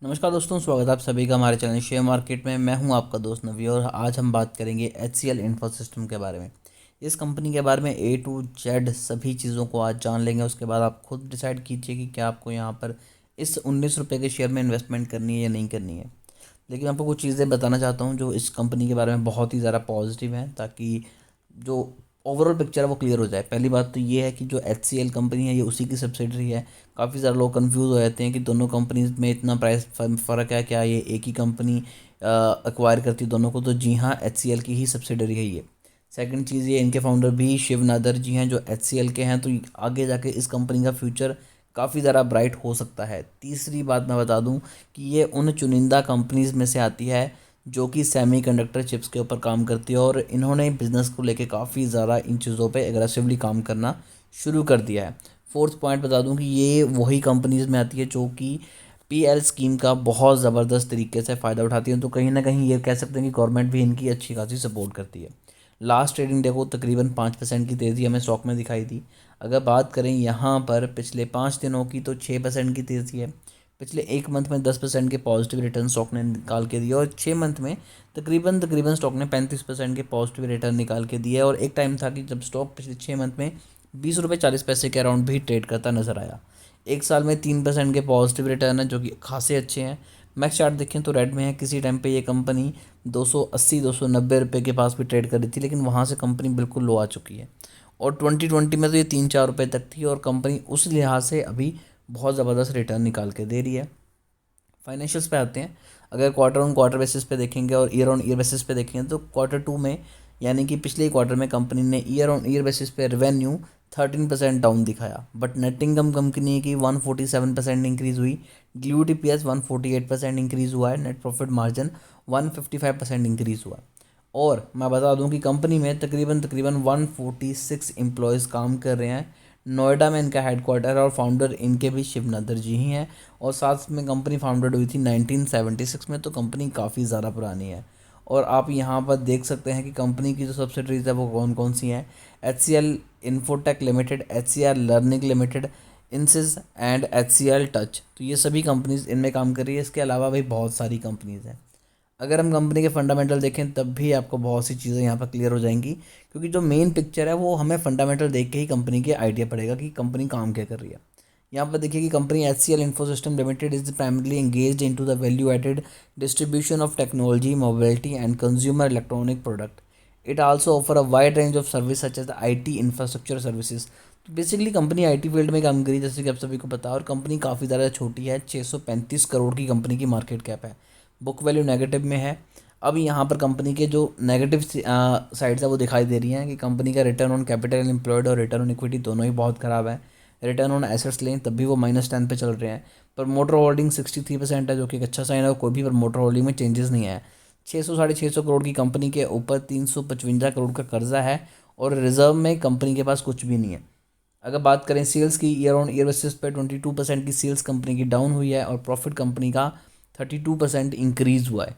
नमस्कार दोस्तों, स्वागत है आप सभी का हमारे चैनल शेयर मार्केट में। मैं हूं आपका दोस्त नवी और आज हम बात करेंगे HCL इन्फोसिस्टम के बारे में। इस कंपनी के बारे में A to Z सभी चीज़ों को आज जान लेंगे। उसके बाद आप खुद डिसाइड कीजिए कि क्या आपको यहां पर इस 19 रुपये के शेयर में इन्वेस्टमेंट करनी है या नहीं करनी है। लेकिन आपको कुछ चीज़ें बताना चाहता हूँ जो इस कंपनी के बारे में बहुत ही ज़्यादा पॉजिटिव हैं, ताकि जो ओवरऑल पिक्चर है वो क्लियर हो जाए। पहली बात तो ये है कि जो HCL कंपनी है ये उसी की सब्सिडरी है। काफ़ी ज़्यादा लोग कंफ्यूज हो जाते हैं कि दोनों कंपनीज में इतना प्राइस फ़र्क है, क्या ये एक ही कंपनी एक्वायर करती है दोनों को? तो जी हाँ, HCL की ही सब्सिडरी है ये। सेकंड चीज़, ये इनके फाउंडर भी शिव नादर जी हैं जो HCL के हैं, तो आगे जाके इस कंपनी का फ्यूचर काफ़ी ज़्यादा ब्राइट हो सकता है। तीसरी बात मैं बता दूं कि ये उन चुनिंदा कंपनीज में से आती है जो कि सेमीकंडक्टर चिप्स के ऊपर काम करती है, और इन्होंने बिज़नेस को लेके काफ़ी ज़्यादा इन चीज़ों पे एग्रेसिवली काम करना शुरू कर दिया है। फोर्थ पॉइंट बता दूं कि ये वही कंपनीज में आती है जो कि PL स्कीम का बहुत ज़बरदस्त तरीके से फ़ायदा उठाती है। तो कहीं ना कहीं ये कह सकते हैं कि गवर्नमेंट भी इनकी अच्छी खासी सपोर्ट करती है। लास्ट ट्रेडिंग डे को तकरीबन 5% की तेज़ी हमें स्टॉक में दिखाई दी। अगर बात करें यहाँ पर पिछले 5 दिनों की, तो 6% की तेज़ी है। पिछले एक मंथ में 10% के पॉजिटिव रिटर्न स्टॉक ने निकाल के दिए, और 6 मंथ में तकरीबन तकरीबन स्टॉक ने 35% के पॉजिटिव रिटर्न निकाल के दिए। और एक टाइम था कि जब स्टॉक पिछले 6 मंथ में 20 रुपये 40 पैसे के अराउंड भी ट्रेड करता नजर आया। एक साल में 3% के पॉजिटिव रिटर्न है जो कि खासे अच्छे हैं। मैक्स चार्ट देखें तो रेड में है। किसी टाइम पे ये कंपनी 280 290 रुपये के पास भी ट्रेड कर रही थी, लेकिन वहाँ से कंपनी बिल्कुल लो आ चुकी है। और 2020 में तो ये 3-4 रुपये तक थी, और कंपनी उस लिहाज से अभी बहुत ज़बरदस्त रिटर्न निकाल के दे रही है। फाइनेंशियल्स पे आते हैं। अगर क्वार्टर ऑन क्वार्टर बेसिस पे देखेंगे और ईयर ऑन ईयर बेसिस पे देखेंगे, तो Q2 में यानी कि पिछले क्वार्टर में कंपनी ने ईयर ऑन ईयर बेसिस पे रेवेन्यू 13% डाउन दिखाया, बट नेट इनकम कंपनी की 147% इंक्रीज़ हुई। डिल्यूट EPS 148% इंक्रीज़ हुआ है। नेट प्रॉफिट मार्जिन 155% इंक्रीज़ हुआ। और मैं बता दूं कि कंपनी में तकरीबन तकरीबन 146 एम्प्लॉयज़ काम कर रहे हैं। नोएडा में इनका हेडक्वार्टर है, और फाउंडर इनके भी शिव नादर जी ही हैं। और साथ में कंपनी फाउंडेड हुई थी 1976 में, तो कंपनी काफ़ी ज़्यादा पुरानी है। और आप यहाँ पर देख सकते हैं कि कंपनी की जो सब्सिडरीज है वो कौन कौन सी हैं। HCL infotech limited, HCL learning limited, insists and HCL touch. तो ये सभी कंपनीज इनमें काम कर रही है। इसके अलावा भी बहुत सारी कंपनीज हैं। अगर हम कंपनी के फंडामेंटल देखें तब भी आपको बहुत सी चीज़ें यहाँ पर क्लियर हो जाएंगी, क्योंकि जो मेन पिक्चर है वो हमें फंडामेंटल देख के ही कंपनी के आइडिया पड़ेगा कि कंपनी काम क्या कर रही है। यहाँ पर देखिए कि company HCL Infosystems limited is primarily engaged into the value added distribution of technology, mobility and consumer electronic product. It also offer a wide range of service such as IT infrastructure services. तो basically company IT field में काम करी, जैसे कि आप सभी को पता है। और कंपनी काफ़ी ज़्यादा छोटी है, 635 करोड़ की कंपनी की मार्केट कैप है। बुक वैल्यू नेगेटिव में है। अब यहाँ पर कंपनी के जो नेगेटिव साइड्स है वो दिखाई दे रही हैं कि कंपनी का रिटर्न ऑन कैपिटल एम्प्लॉयड और रिटर्न ऑन इक्विटी दोनों ही बहुत ख़राब है। रिटर्न ऑन एसेट्स लें तब भी वो -10 पे चल रहे हैं। प्रमोटर होल्डिंग 63% है, जो कि एक अच्छा साइन है, और कोई भी प्रमोटर होल्डिंग में चेंजेस नहीं है। 600 साढ़े 600 करोड़ की कंपनी के ऊपर 355 करोड़ का कर्जा है, और रिजर्व में कंपनी के पास कुछ भी नहीं है। अगर बात करें सेल्स की, ईयर ऑन ईयर बेसिस पे 22% की सेल्स कंपनी की डाउन हुई है, और प्रॉफिट कंपनी का 32% इंक्रीज हुआ है।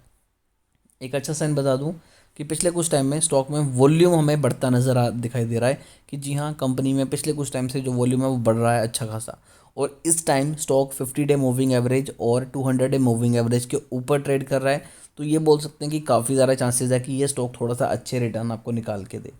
एक अच्छा साइन बता दूं कि पिछले कुछ टाइम में स्टॉक में वॉल्यूम हमें बढ़ता नज़र आ दिखाई दे रहा है, कि जी हाँ, कंपनी में पिछले कुछ टाइम से जो वॉल्यूम है वो बढ़ रहा है अच्छा खासा। और इस time stock 50 day moving average और 200 डे मूविंग एवरेज के ऊपर ट्रेड कर रहा है। तो ये बोल सकते हैं कि काफ़ी ज़्यादा चांसेस है कि ये स्टॉक थोड़ा सा अच्छे रिटर्न आपको निकाल के दे।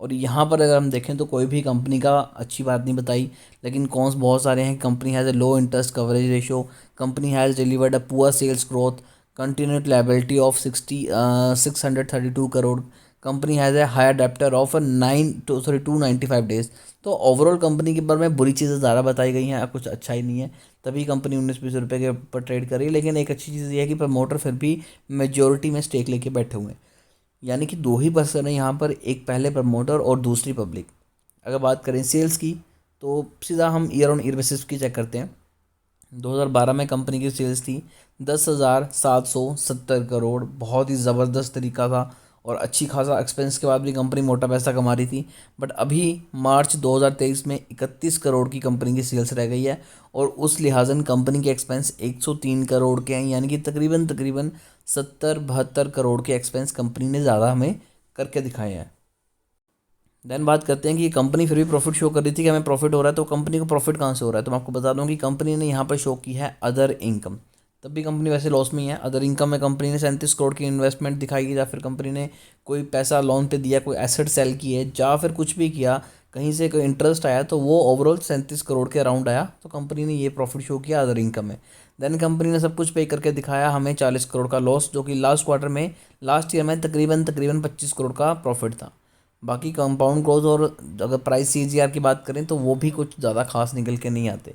और यहाँ पर अगर हम देखें तो कोई भी कंपनी का अच्छी बात नहीं बताई, लेकिन कॉन्स बहुत सारे हैं। Company has a low interest coverage ratio, company has delivered a poor sales growth, continued liability of 632 crore, company has a higher debtor of 295 days. तो ओवरऑल कंपनी के बारे में बुरी चीज़ें ज़्यादा बताई गई हैं, कुछ अच्छा ही नहीं है। तभी कंपनी 19-20 रुपये के ऊपर ट्रेड कर रही है। लेकिन एक अच्छी चीज़ ये है कि प्रमोटर फिर भी मेजोरिटी में स्टेक लेके बैठे हुए हैं, यानी कि दो ही पर्सन है यहाँ पर, एक पहले प्रमोटर और दूसरी पब्लिक। अगर बात करें सेल्स की, तो सीधा हम ईयर ऑन ईयर बेसिस की चेक करते हैं। 2012 में कंपनी की सेल्स थी 10,770 करोड़, बहुत ही ज़बरदस्त तरीका था, और अच्छी खासा एक्सपेंस के बाद भी कंपनी मोटा पैसा कमा रही थी। बट अभी मार्च 2023 में 31 करोड़ की कंपनी की सेल्स रह गई है, और उस लिहाजन कंपनी के एक्सपेंस 103 करोड़ के हैं, यानी कि तकरीबन तकरीबन 70-72 करोड़ के एक्सपेंस कंपनी ने ज़्यादा हमें करके दिखाए हैं। देन बात करते हैं कि कंपनी फिर भी प्रॉफिट शो कर रही थी कि हमें प्रॉफिट हो रहा है, तो कंपनी को प्रॉफिट कहाँ से हो रहा है? तो मैं आपको बता दूं कि कंपनी ने यहाँ पर शो की है अदर इनकम। तब भी कंपनी वैसे लॉस में ही है। अदर इनकम में कंपनी ने 37 करोड़ की इन्वेस्टमेंट दिखाई है, या फिर कंपनी ने कोई पैसा लोन पे दिया, कोई एसेट सेल की है, या फिर कुछ भी किया, कहीं से कोई इंटरेस्ट आया, तो वो ओवरऑल 37 करोड़ के अराउंड आया, तो कंपनी ने ये प्रॉफिट शो किया अदर इनकम में। देन कंपनी ने सब कुछ पे करके दिखाया हमें 40 करोड़ का लॉस, जो कि लास्ट क्वार्टर में, लास्ट ईयर में तकरीबन तकरीबन 25 करोड़ का प्रॉफिट था। बाकी कंपाउंड ग्रोथ और अगर प्राइस सीजीआर की बात करें तो वो भी कुछ ज़्यादा खास निकल के नहीं आते।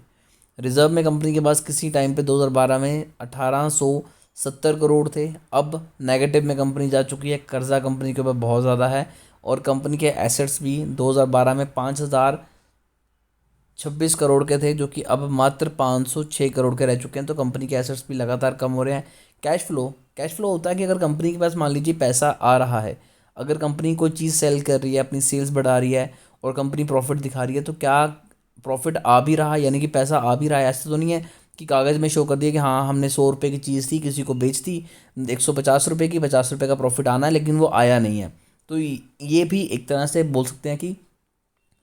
रिजर्व में कंपनी के पास किसी टाइम पे 2012 में 1870 करोड़ थे, अब नेगेटिव में कंपनी जा चुकी है। कर्जा कंपनी के ऊपर बहुत ज़्यादा है, और कंपनी के एसेट्स भी 2012 में 5026 करोड़ के थे, जो कि अब मात्र 506 करोड़ के रह चुके हैं। तो कंपनी के एसेट्स भी लगातार कम हो रहे हैं। कैश फ्लो होता है कि अगर कंपनी के पास मान लीजिए पैसा आ रहा है, अगर कंपनी कोई चीज़ सेल कर रही है, अपनी सेल्स बढ़ा रही है और कंपनी प्रॉफिट दिखा रही है, तो क्या प्रॉफिट आ भी रहा है, यानी कि पैसा आ भी रहा है। ऐसा तो नहीं है कि कागज़ में शो कर दिया कि हाँ हमने 100 रुपये की चीज़ थी, किसी को बेच दी 150 रुपये की, 50 रुपये का प्रॉफिट आना है, लेकिन वो आया नहीं है। तो ये भी एक तरह से बोल सकते हैं कि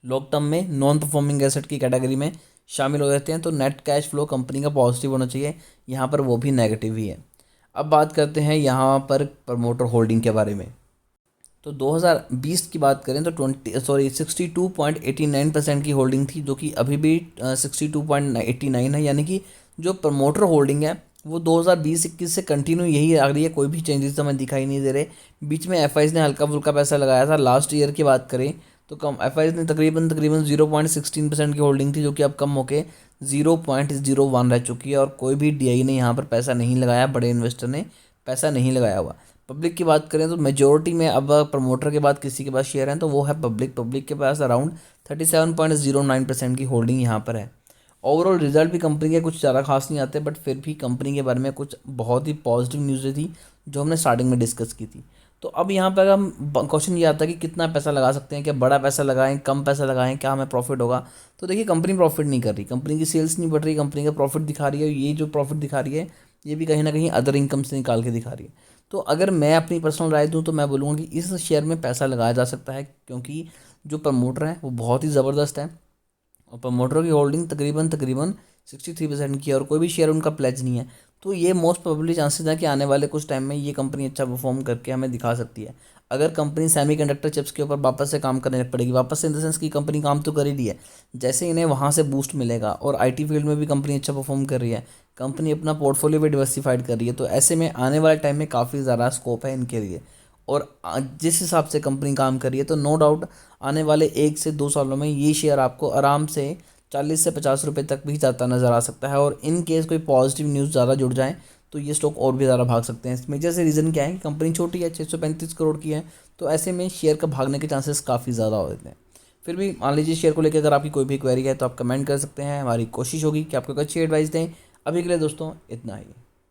लॉन्ग टर्म में नॉन परफॉर्मिंग एसेट की कैटेगरी में शामिल हो जाते हैं। तो नेट कैश फ्लो कंपनी का पॉजिटिव होना चाहिए, यहाँ पर वो भी नेगेटिव ही है। अब बात करते हैं यहाँ पर प्रमोटर होल्डिंग के बारे में। तो 2020 की बात करें तो 62.89% की होल्डिंग थी, जो कि अभी भी 62.89 है, यानी कि जो प्रमोटर होल्डिंग है वो 2020-21 से कंटिन्यू यही आ रही है, कोई भी चेंजेस हमें दिखाई नहीं दे रहे। बीच में एफ ने हल्का फुल्का पैसा लगाया था। लास्ट ईयर की बात करें तो कम एफ ने तकरीबन तकरीबन 0.16% की होल्डिंग थी, जो कि अब कम होके 0.01 रह चुकी है, और कोई भी डी ने यहाँ पर पैसा नहीं लगाया, बड़े इन्वेस्टर ने पैसा नहीं लगाया हुआ। पब्लिक की बात करें तो मेजोरिटी में अब प्रमोटर के बाद किसी के पास शेयर हैं तो वो है पब्लिक के पास अराउंड 37.09% की होल्डिंग यहाँ पर है। ओवरऑल रिजल्ट भी कंपनी के कुछ ज़्यादा खास नहीं आते, बट फिर भी कंपनी के बारे में कुछ बहुत ही पॉजिटिव न्यूज़ें थी जो हमने स्टार्टिंग में डिस्कस की थी। तो अब यहाँ पर हम क्वेश्चन ये आता है कि कितना पैसा लगा सकते हैं, क्या बड़ा पैसा लगाएं, कम पैसा लगाएं, क्या हमें प्रॉफिट होगा। तो देखिए कंपनी प्रॉफिट नहीं कर रही, कंपनी की सेल्स नहीं बढ़ रही, कंपनी का प्रॉफिट दिखा रही है। ये जो प्रॉफिट दिखा रही है ये भी कहीं ना कहीं अदर इनकम से निकाल के दिखा रही है। तो अगर मैं अपनी पर्सनल राय दूं तो मैं बोलूँगा कि इस शेयर में पैसा लगाया जा सकता है, क्योंकि जो प्रमोटर है वो बहुत ही ज़बरदस्त है, और प्रमोटर की होल्डिंग तकरीबन तकरीबन 63% की है, और कोई भी शेयर उनका प्लेज नहीं है। तो ये मोस्ट प्रोबेबली चांसेस है कि आने वाले कुछ टाइम में ये कंपनी अच्छा परफॉर्म करके हमें दिखा सकती है। अगर कंपनी सेमीकंडक्टर चिप्स के ऊपर वापस से काम करने लग पड़ेगी, वापस से इन द सेंस की कंपनी काम तो कर ही रही है, जैसे इन्हें वहाँ से बूस्ट मिलेगा, और आईटी फील्ड में भी कंपनी अच्छा परफॉर्म कर रही है, कंपनी अपना पोर्टफोलियो भी डिवर्सिफाइड कर रही है, तो ऐसे में आने वाले टाइम में काफ़ी ज़्यादा स्कोप है इनके लिए। और जिस हिसाब से कंपनी काम कर रही है तो नो डाउट आने वाले 1 से 2 सालों में ये शेयर आपको आराम से 40 से 50 रुपये तक भी जाता नज़र आ सकता है। और इन केस कोई पॉजिटिव न्यूज़ ज़्यादा जुड़ जाए तो ये स्टॉक और भी ज़्यादा भाग सकते हैं। इसमें जैसे रीज़न क्या है कि कंपनी छोटी है, 635 करोड़ की है, तो ऐसे में शेयर का भागने के चांसेस काफ़ी ज़्यादा हो जाते हैं। फिर भी मान लीजिए शेयर को लेकर अगर आपकी कोई भी क्वेरी है तो आप कमेंट कर सकते हैं, हमारी कोशिश होगी कि आपको अच्छी एडवाइस दें। अभी के लिए दोस्तों इतना ही।